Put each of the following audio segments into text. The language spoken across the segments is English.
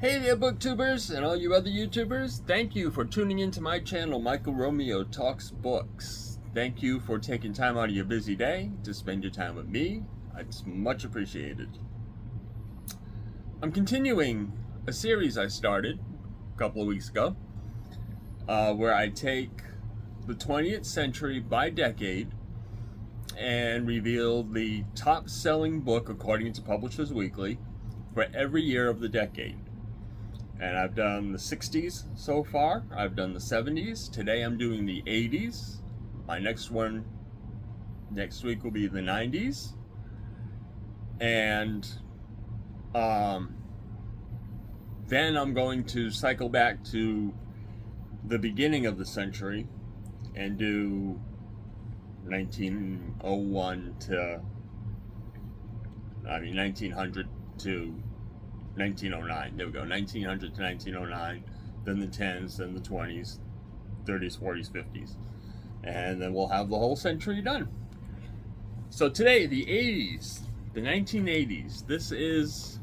Hey there, booktubers and all you other YouTubers. Thank you for tuning into my channel, Michael Romeo Talks Books. Thank you for taking time out of your busy day to spend your time with me. It's much appreciated. I'm continuing a series I started a couple of weeks ago, where I take the 20th century by decade and reveal the top-selling book according to Publishers Weekly for every year of the decade. And I've done the 60s so far. I've done the 70s. Today I'm doing the 80s. My next one next week will be the 90s. And then I'm going to cycle back to the beginning of the century and do 1901 to 1900 to 1909. There we go. 1900 to 1909, then the 10s, then the 20s, 30s, 40s, 50s. And then we'll have the whole century done. So today, the 80s, the 1980s. This is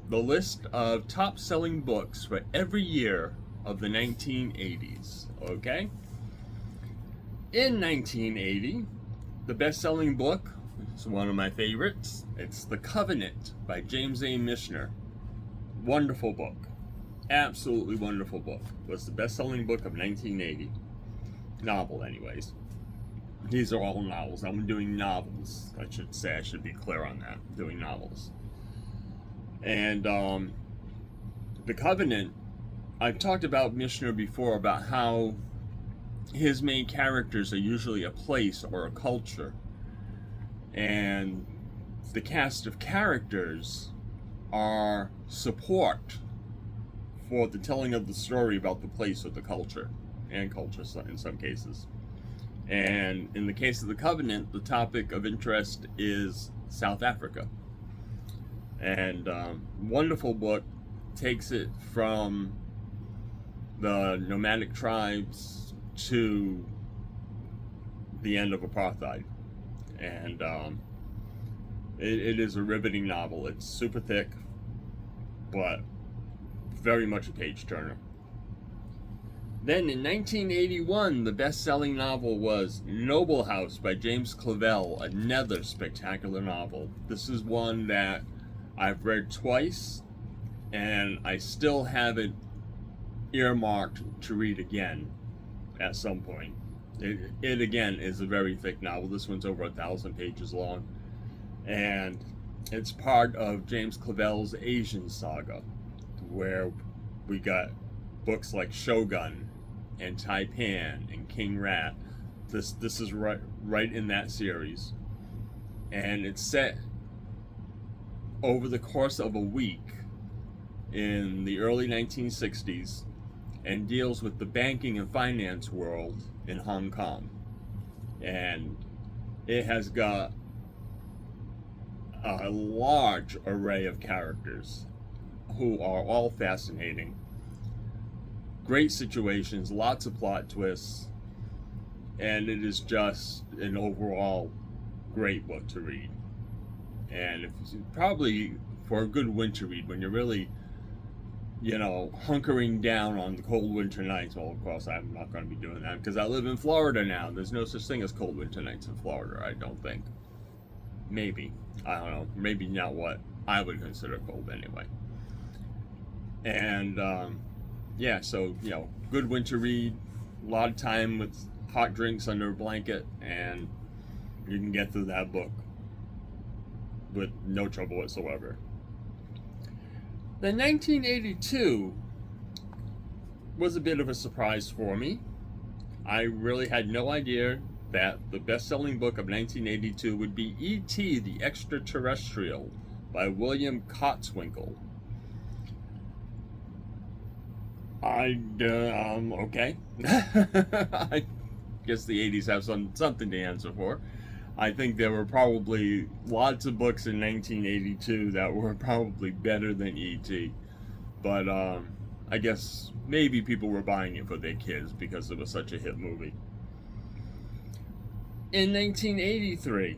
the list of top-selling books for every year of the 1980s. Okay? In 1980, the best-selling book is one of my favorites. It's The Covenant by James A. Michener. Wonderful book. Absolutely wonderful book. It was the best-selling book of 1980. Novel, anyways. These are all novels. I'm doing novels, I should say. I should be clear on that. I'm doing novels. And The Covenant, I've talked about Michener before, about how his main characters are usually a place or a culture. And the cast of characters are support for the telling of the story about the place or the culture, and culture in some cases. And in the case of The Covenant, the topic of interest is South Africa. And wonderful book, takes it from the nomadic tribes to the end of apartheid. And it is a riveting novel. It's super thick, but very much a page-turner. Then in 1981, the best-selling novel was Noble House by James Clavell, another spectacular novel. This is one that I've read twice, and I still have it earmarked to read again at some point. It again is a very thick novel. This one's over 1,000 pages long, and it's part of James Clavell's Asian saga, where we got books like Shogun and Taipan and King Rat. This is right in that series, and it's set over the course of a week in the early 1960s and deals with the banking and finance world in Hong Kong. And it has got a large array of characters who are all fascinating. Great situations, lots of plot twists, and it is just an overall great book to read. And probably for a good winter read, when you're really, hunkering down on the cold winter nights. Well, of course, I'm not going to be doing that because I live in Florida now. There's no such thing as cold winter nights in Florida, I don't think. Maybe. I don't know. Maybe not what I would consider cold anyway. And, so, good winter read, a lot of time with hot drinks under a blanket, and you can get through that book with no trouble whatsoever. Then 1982 was a bit of a surprise for me. I really had no idea that the best-selling book of 1982 would be E.T. the Extraterrestrial by William Kotzwinkle. Okay. I guess the 80s have something to answer for. I think there were probably lots of books in 1982 that were probably better than E.T. But I guess maybe people were buying it for their kids because it was such a hit movie. In 1983,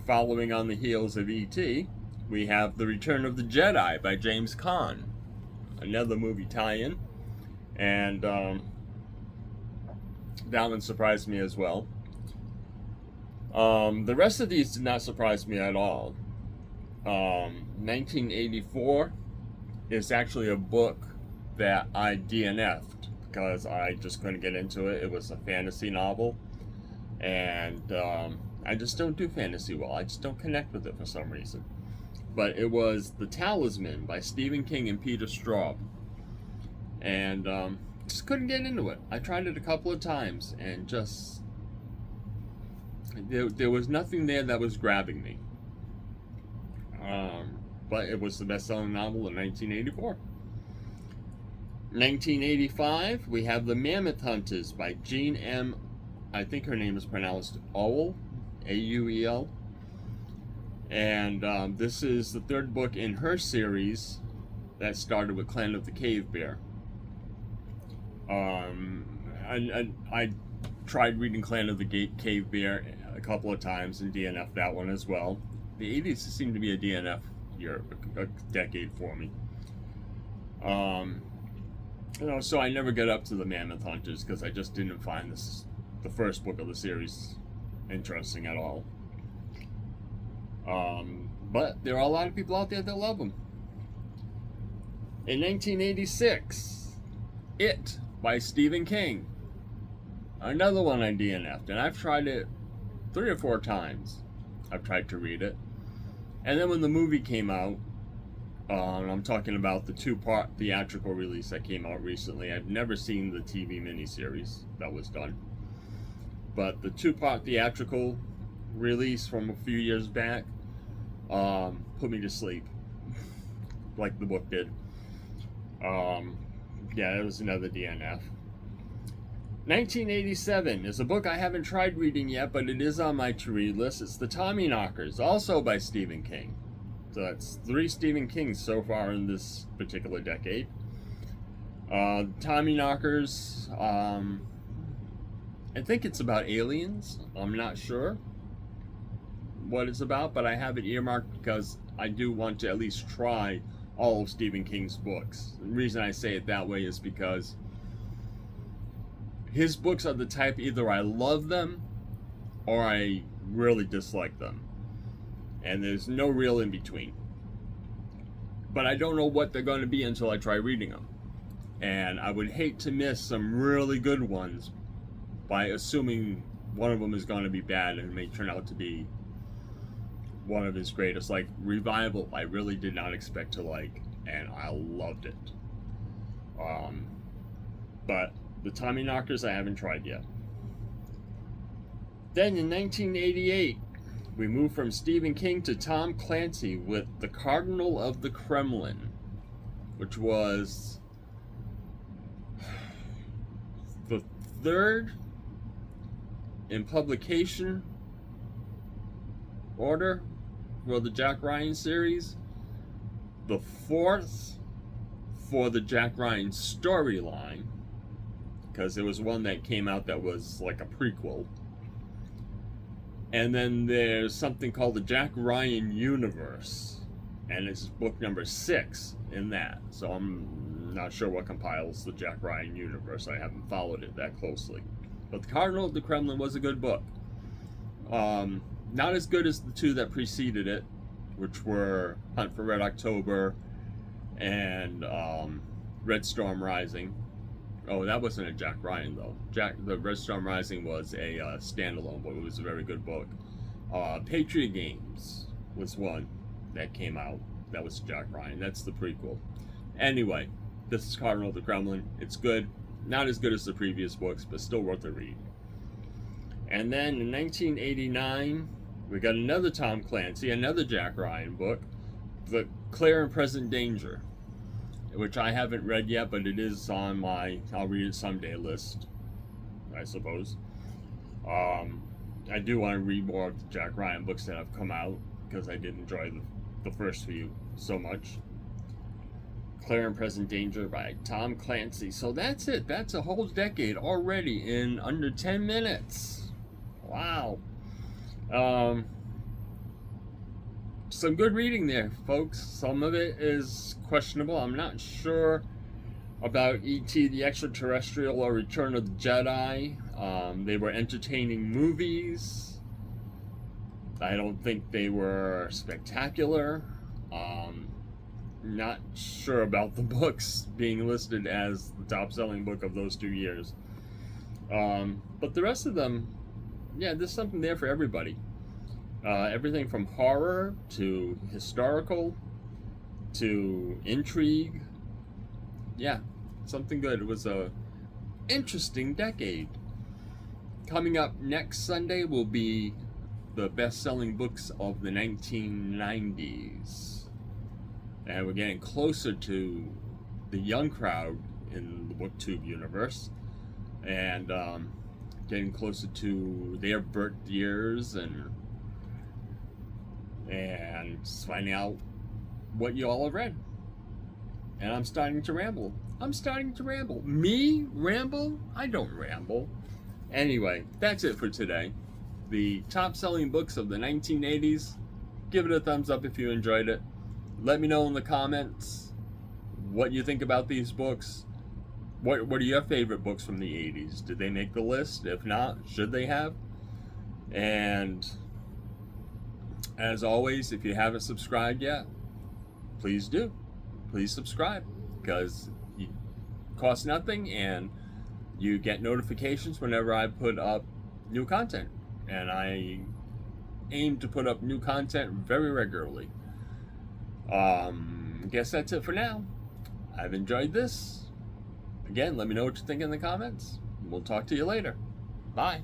following on the heels of E.T., we have The Return of the Jedi by James Caan. another movie tie-in, and that one surprised me as well. The rest of these did not surprise me at all. 1984 is actually a book that I DNF'd because I just couldn't get into it. It was a fantasy novel, and I just don't do fantasy well. I just don't connect with it for some reason. But it was The Talisman by Stephen King and Peter Straub, and just couldn't get into it. I tried it a couple of times, and just there was nothing there that was grabbing me. But it was the best-selling novel in 1984. 1985, we have The Mammoth Hunters by Jean M. I think her name is pronounced Auel, A-U-E-L. And this is the third book in her series that started with Clan of the Cave Bear. I tried reading Clan of the Cave Bear a couple of times and DNF that one as well. The 80s seemed to be a DNF year, a decade for me. So I never got up to the Mammoth Hunters because I just didn't find the first book of the series interesting at all. But there are a lot of people out there that love them. In 1986, It by Stephen King. Another one I DNF'd, and I've tried it 3 or 4 times. I've tried to read it. And then when the movie came out, I'm talking about the 2-part theatrical release that came out recently. I've never seen the TV miniseries that was done. But the 2-part theatrical release from a few years back put me to sleep, like the book did. Yeah, it was another DNF. 1987 is a book I haven't tried reading yet, but it is on my to-read list. It's The Tommyknockers, also by Stephen King. So that's 3 Stephen Kings so far in this particular decade. Tommyknockers, I think it's about aliens. I'm not sure what it's about, but I have it earmarked because I do want to at least try all of Stephen King's books. The reason I say it that way is because his books are the type either I love them or I really dislike them. And there's no real in between. But I don't know what they're going to be until I try reading them. And I would hate to miss some really good ones by assuming one of them is going to be bad and it may turn out to be one of his greatest. Like Revival, I really did not expect to like, and I loved it. But the Tommyknockers I haven't tried yet. Then in 1988, we move from Stephen King to Tom Clancy with The Cardinal of the Kremlin, which was the 3rd in publication order for the Jack Ryan series, the 4th for the Jack Ryan storyline, because there was one that came out that was like a prequel. And then there's something called the Jack Ryan universe, and it's book number 6 in that. So I'm not sure what compiles the Jack Ryan universe. I haven't followed it that closely. But The Cardinal of the Kremlin was a good book. Not as good as the 2 that preceded it, which were Hunt for Red October and Red Storm Rising. Oh, that wasn't a Jack Ryan, though. The Red Storm Rising was a standalone book. It was a very good book. Patriot Games was one that came out. That was Jack Ryan. That's the prequel. Anyway, this is Cardinal of the Kremlin. It's good. Not as good as the previous books, but still worth a read. And then in 1989, we got another Tom Clancy, another Jack Ryan book, The Clear and Present Danger, which I haven't read yet, but it is on my I'll read it someday list, I suppose. I do want to read more of the Jack Ryan books that have come out, because I did enjoy the first few so much. Clear and Present Danger by Tom Clancy. So that's it. That's a whole decade already in under 10 minutes. Wow. some good reading there, folks. Some of it is questionable. I'm not sure about E.T. the Extraterrestrial or Return of the Jedi. They were entertaining movies. I don't think they were spectacular. Not sure about the books being listed as the top selling book of those 2 years. But the rest of them, yeah, there's something there for everybody. Everything from horror to historical to intrigue. Yeah, something good. It was a interesting decade. Coming up next Sunday will be the best-selling books of the 1990s. And we're getting closer to the young crowd in the BookTube universe. And getting closer to their birth years and finding out what you all have read. And I'm starting to ramble. Me? Ramble? I don't ramble. Anyway, that's it for today. The top selling books of the 1980s. Give it a thumbs up if you enjoyed it. Let me know in the comments what you think about these books. What are your favorite books from the 80s? Did they make the list? If not, should they have? And as always, if you haven't subscribed yet, please do. Please subscribe, because it costs nothing and you get notifications whenever I put up new content. And I aim to put up new content very regularly. Guess that's it for now. I've enjoyed this. Again, let me know what you think in the comments. We'll talk to you later. Bye.